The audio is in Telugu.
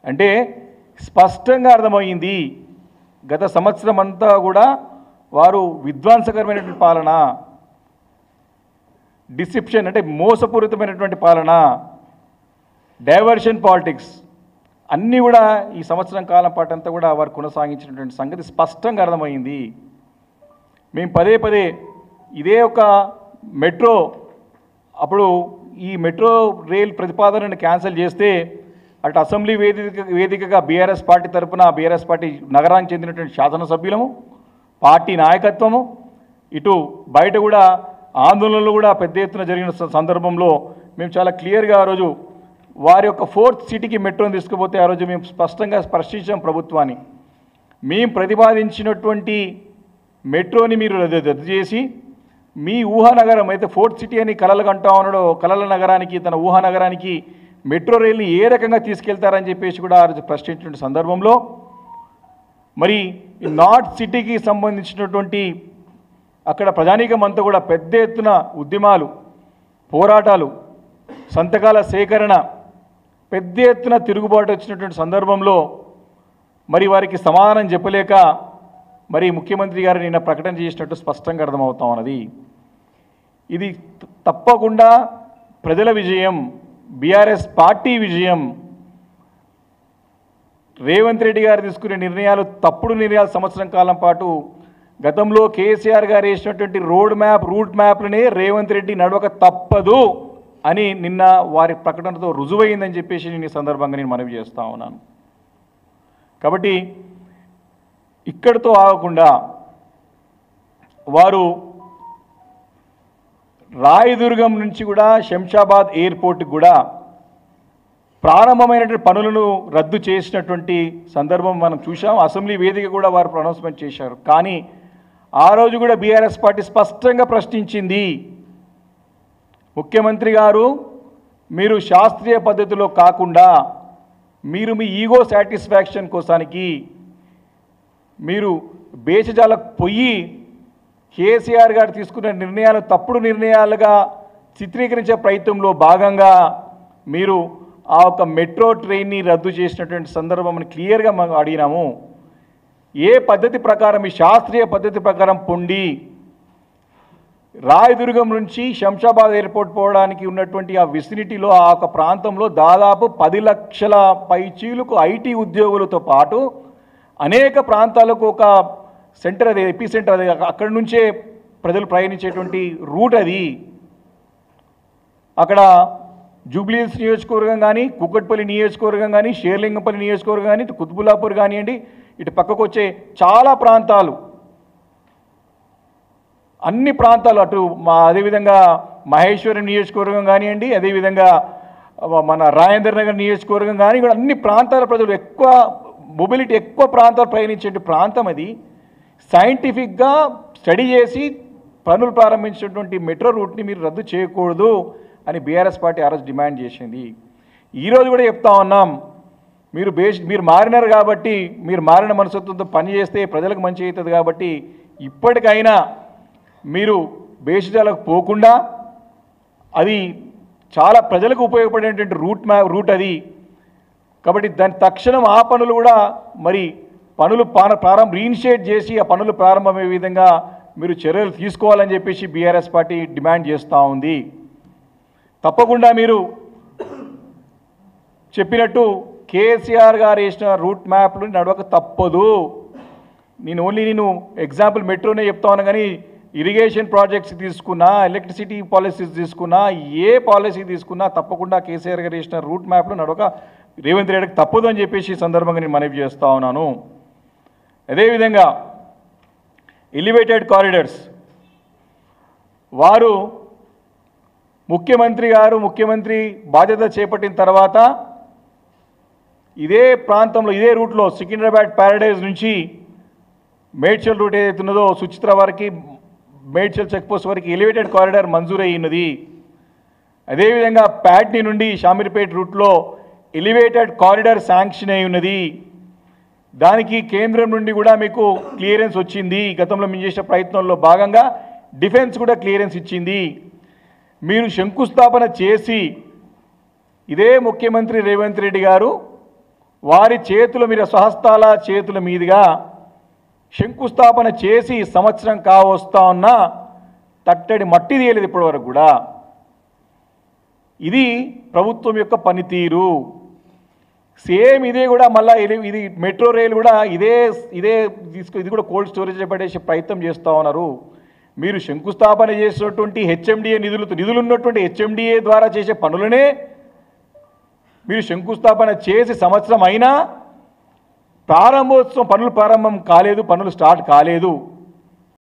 అంటే స్పష్టంగా అర్థమైంది గత సంవత్సరం అంతా కూడా వారు విధ్వంసకరమైనటువంటి పాలన, డిసెప్షన్ అంటే మోసపూరితమైనటువంటి పాలన, డైవర్షన్ పాలిటిక్స్ అన్నీ కూడా ఈ సంవత్సరం కాలం పాటు అంతా కూడా వారు కొనసాగించినటువంటి సంగతి స్పష్టంగా అర్థమైంది. మేము పదే పదే ఇదే ఒక మెట్రో అప్పుడు ఈ మెట్రో రైల్ ప్రతిపాదనను క్యాన్సిల్ చేస్తే అటు అసెంబ్లీ వేదికగా బీఆర్ఎస్ పార్టీ తరఫున బీఆర్ఎస్ పార్టీ నగరానికి చెందినటువంటి శాసనసభ్యులము, పార్టీ నాయకత్వము, ఇటు బయట కూడా ఆందోళనలు కూడా పెద్ద ఎత్తున జరిగిన సందర్భంలో మేము చాలా క్లియర్గా ఆ రోజు వారి యొక్క 4th సిటీకి మెట్రోని తీసుకుపోతే ఆ రోజు మేము స్పష్టంగా స్పర్శించాం ప్రభుత్వాన్ని. మేము ప్రతిపాదించినటువంటి మెట్రోని మీరు రద్దు చేసి మీ ఊహానగరం అయితే 4th సిటీ అని కలలు కంటా ఉన్నాడో కలల నగరానికి, తన ఊహానగరానికి మెట్రో రైల్ని ఏ రకంగా తీసుకెళ్తారని చెప్పేసి కూడా ఆ రోజు ప్రశ్నించిన సందర్భంలో మరి ఈ నార్త్ సిటీకి సంబంధించినటువంటి అక్కడ ప్రజానీకం అంతా కూడా పెద్ద ఎత్తున ఉద్యమాలు, పోరాటాలు, సంతకాల సేకరణ, పెద్ద ఎత్తున తిరుగుబాటు వచ్చినటువంటి సందర్భంలో మరి వారికి సమాధానం చెప్పలేక మరి ముఖ్యమంత్రి గారు నిన్న ప్రకటన చేసినట్టు స్పష్టంగా అర్థమవుతా ఉన్నది. ఇది తప్పకుండా ప్రజల విజయం, బీఆర్ఎస్ పార్టీ విజయం. రేవంత్ రెడ్డి గారు తీసుకునే నిర్ణయాలు తప్పుడు నిర్ణయాలు. సంవత్సరం కాలం పాటు గతంలో కేసీఆర్ గారు వేసినటువంటి రూట్ మ్యాప్లనే రేవంత్ రెడ్డి నడవక తప్పదు అని నిన్న వారి ప్రకటనతో రుజువైందని చెప్పేసి నేను ఈ సందర్భంగా నేను మనవి చేస్తా ఉన్నాను. కాబట్టి ఇక్కడితో ఆగకుండా వారు రాయదుర్గం నుంచి కూడా శంషాబాద్ ఎయిర్పోర్ట్కి కూడా ప్రారంభమైనటువంటి పనులను రద్దు చేసినటువంటి సందర్భం మనం చూసాం. అసెంబ్లీ వేదిక కూడా వారు అనౌన్స్మెంట్ చేశారు. కానీ ఆ రోజు కూడా బీఆర్ఎస్ పార్టీ స్పష్టంగా ప్రశ్నించింది, ముఖ్యమంత్రి గారు మీరు శాస్త్రీయ పద్ధతిలో కాకుండా మీరు మీ ఈగో సాటిస్ఫాక్షన్ కోసానికి మీరు బేచజాలకు పోయి కేసీఆర్ గారు తీసుకున్న నిర్ణయాలు తప్పుడు నిర్ణయాలుగా చిత్రీకరించే ప్రయత్నంలో భాగంగా మీరు ఆ ఒక మెట్రో ట్రైన్ని రద్దు చేసినటువంటి సందర్భం క్లియర్గా మనం అడిగినాము. ఏ పద్ధతి ప్రకారం, ఈ శాస్త్రీయ పద్ధతి ప్రకారం పొండి రాయదుర్గం నుంచి శంషాబాద్ ఎయిర్పోర్ట్ పోవడానికి ఉన్నటువంటి ఆ విసినిటీలో ఆ ఒక ప్రాంతంలో దాదాపు 10 లక్షల పైచీలకు ఐటీ ఉద్యోగులతో పాటు అనేక ప్రాంతాలకు ఒక సెంటర్, అది ఎపీ సెంటర్, అది అక్కడి నుంచే ప్రజలు ప్రయాణించేటువంటి రూట్ అది. అక్కడ జూబ్లీహిల్స్ నియోజకవర్గం కానీ, కుక్కట్పల్లి నియోజకవర్గం కానీ, షేర్లింగంపల్లి నియోజకవర్గం కానీ, ఇటు కుత్బుల్లాపూర్ కానివ్వండి, ఇటు పక్కకు వచ్చే చాలా ప్రాంతాలు, అన్ని ప్రాంతాలు, అటు అదేవిధంగా మహేశ్వరం నియోజకవర్గం కానివ్వండి, అదేవిధంగా మన రాజేంద్ర నగర్ నియోజకవర్గం కానీ, కూడా అన్ని ప్రాంతాల ప్రజలు ఎక్కువ మొబిలిటీ, ఎక్కువ ప్రాంతాలు ప్రయాణించే ప్రాంతం అది. సైంటిఫిక్గా స్టడీ చేసి పనులు ప్రారంభించినటువంటి మెట్రో రూట్ని మీరు రద్దు చేయకూడదు అని బీఆర్ఎస్ పార్టీ ఆ రోజు డిమాండ్ చేసింది. ఈరోజు కూడా చెప్తా ఉన్నాం, మీరు మారినారు కాబట్టి, మీరు మారిన మనస్తత్వంతో పనిచేస్తే ప్రజలకు మంచి అవుతుంది కాబట్టి ఇప్పటికైనా మీరు బేషజాలకు పోకుండా, అది చాలా ప్రజలకు ఉపయోగపడేటువంటి రూట్ అది కాబట్టి దాని తక్షణం ఆ పనులు కూడా మరి పనులు రీఇనిషియేట్ చేసి ఆ పనులు ప్రారంభమయ్యే విధంగా మీరు చర్యలు తీసుకోవాలని చెప్పేసి బీఆర్ఎస్ పార్టీ డిమాండ్ చేస్తూ ఉంది. తప్పకుండా మీరు చెప్పినట్టు కేసీఆర్ గారు వేసిన రూట్ మ్యాప్లు నడవక తప్పదు. నేను ఎగ్జాంపుల్ మెట్రోనే చెప్తా ఉన్నా, కానీ ఇరిగేషన్ ప్రాజెక్ట్స్ తీసుకున్నా, ఎలక్ట్రిసిటీ పాలసీస్ తీసుకున్నా, ఏ పాలసీ తీసుకున్నా తప్పకుండా కేసీఆర్ గారు వేసిన రూట్ మ్యాప్లు నడవక రేవంత్ రెడ్డికి తప్పదు అని చెప్పేసి ఈ సందర్భంగా నేను మనవి చేస్తూ ఉన్నాను. అదేవిధంగా ఎలివేటెడ్ కారిడార్స్, వారు ముఖ్యమంత్రి బాధ్యత చేపట్టిన తర్వాత ఇదే ప్రాంతంలో, ఇదే రూట్లో సికింద్రాబాద్ ప్యారడైజ్ నుంచి మేడ్చల్ రూట్ ఏదైతే ఉన్నదో సుచిత్ర వారికి, మేడ్చల్ చెక్పోస్ట్ వరకు ఎలివేటెడ్ కారిడార్ మంజూరు అయ్యినది. అదేవిధంగా ప్యాట్నీ నుండి షామీర్పేట్ రూట్లో ఎలివేటెడ్ కారిడార్ శాంక్షన్ అయి ఉన్నది. దానికి కేంద్రం నుండి కూడా మీకు క్లియరెన్స్ వచ్చింది. గతంలో మేము చేసిన ప్రయత్నంలో భాగంగా డిఫెన్స్ కూడా క్లియరెన్స్ ఇచ్చింది. మీరు శంకుస్థాపన చేసి ఇదే ముఖ్యమంత్రి రేవంత్ రెడ్డి గారు వారి చేతుల మీద స్వహస్తాల చేతుల మీదుగా శంకుస్థాపన చేసి సంవత్సరం కావస్తా ఉన్నా తట్టడి మట్టి తీయలేదు ఇప్పటివరకు కూడా. ఇది ప్రభుత్వం యొక్క పనితీరు. సేమ్ ఇదే కూడా మళ్ళీ ఇది మెట్రో రైలు కూడా ఇదే ఇది కూడా కోల్డ్ స్టోరేజ్ పడేసే ప్రయత్నం చేస్తూ ఉన్నారు. మీరు శంకుస్థాపన చేసినటువంటి హెచ్ఎండిఏ నిధులు ఉన్నటువంటి హెచ్ఎండిఏ ద్వారా చేసే పనులనే మీరు శంకుస్థాపన చేసి సంవత్సరం అయినా పనులు ప్రారంభం కాలేదు, పనులు స్టార్ట్ కాలేదు.